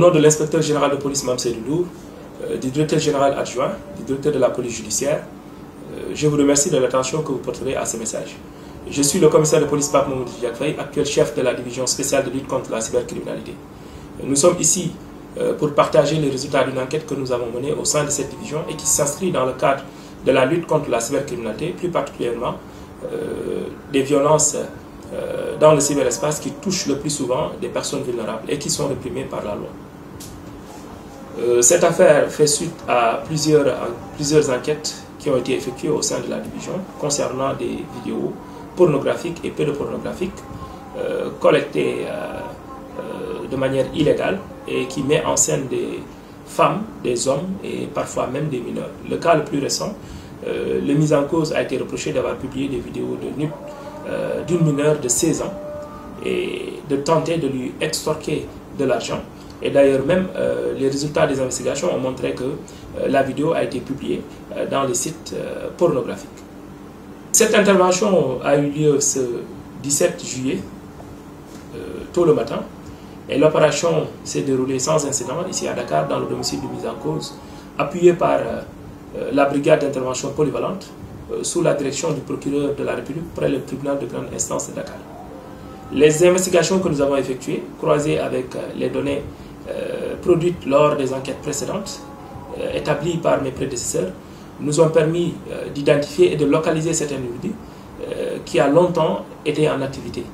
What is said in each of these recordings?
nom de l'inspecteur général de police Mame Seydou Ndour, du directeur général adjoint, du directeur de la police judiciaire, je vous remercie de l'attention que vous porterez à ce message. Je suis le commissaire de police Pape Mamadou Diack Faye, actuel chef de la division spéciale de lutte contre la cybercriminalité. Nous sommes ici pour partager les résultats d'une enquête que nous avons menée au sein de cette division et qui s'inscrit dans le cadre de la lutte contre la cybercriminalité, plus particulièrement des violences dans le cyberespace qui touchent le plus souvent des personnes vulnérables et qui sont réprimées par la loi. Cette affaire fait suite à plusieurs enquêtes qui ont été effectuées au sein de la division concernant des vidéos pornographiques et pédopornographiques collectées de manière illégale et qui met en scène des femmes, des hommes et parfois même des mineurs. Le cas le plus récent, le mis en cause a été reproché d'avoir publié des vidéos de nude d'une mineure de 16 ans et de tenter de lui extorquer de l'argent. Et d'ailleurs même, les résultats des investigations ont montré que la vidéo a été publiée dans les sites pornographiques. Cette intervention a eu lieu ce 17 juillet, tôt le matin, et l'opération s'est déroulée sans incident ici à Dakar, dans le domicile du mis en cause, appuyé par la brigade d'intervention polyvalente, sous la direction du procureur de la République près le tribunal de grande instance de Dakar. Les investigations que nous avons effectuées, croisées avec les données produites lors des enquêtes précédentes, établies par mes prédécesseurs, nous ont permis d'identifier et de localiser cet individu qui a longtemps été en activité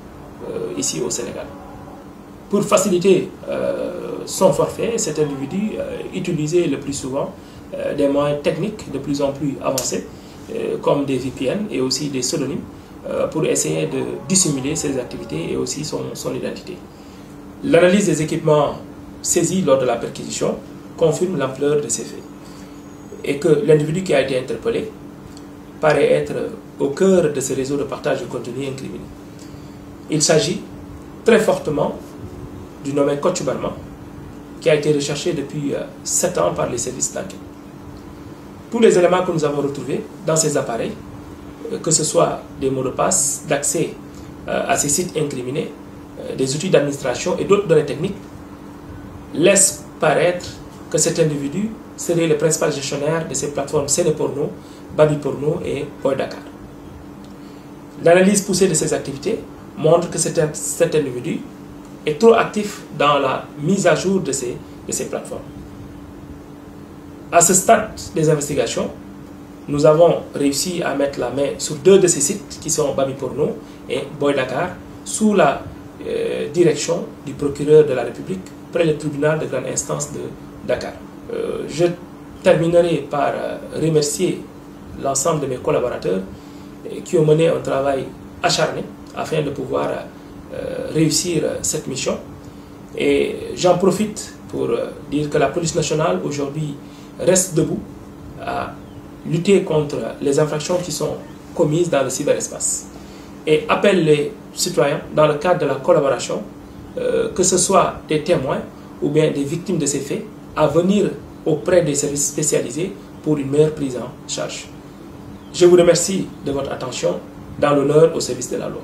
ici au Sénégal. Pour faciliter son forfait, cet individu utilisait le plus souvent des moyens techniques de plus en plus avancés, comme des VPN et aussi des pseudonymes, pour essayer de dissimuler ses activités et aussi son identité. L'analyse des équipements saisis lors de la perquisition confirme l'ampleur de ces faits et que l'individu qui a été interpellé paraît être au cœur de ce réseau de partage de contenu incriminé. Il s'agit très fortement du nommé Kocc Barma, qui a été recherché depuis 7 ans par les services d'enquête. Tous les éléments que nous avons retrouvés dans ces appareils, que ce soit des mots de passe, d'accès à ces sites incriminés, des outils d'administration et d'autres données techniques, laissent paraître que cet individu serait le principal gestionnaire de ces plateformes Sénéporno, Babyporno et Boy Dakar. L'analyse poussée de ces activités montre que cet individu est trop actif dans la mise à jour de ces plateformes. À ce stade des investigations, nous avons réussi à mettre la main sur 2 de ces sites qui sont Babyporno et Boy Dakar sous la direction du procureur de la République près le tribunal de grande instance de Dakar. Je terminerai par remercier l'ensemble de mes collaborateurs qui ont mené un travail acharné afin de pouvoir réussir cette mission. Et j'en profite pour dire que la police nationale aujourd'hui reste debout à lutter contre les infractions qui sont commises dans le cyberespace et appelle les citoyens dans le cadre de la collaboration, que ce soit des témoins ou bien des victimes de ces faits, à venir auprès des services spécialisés pour une meilleure prise en charge. Je vous remercie de votre attention dans l'honneur au service de la loi.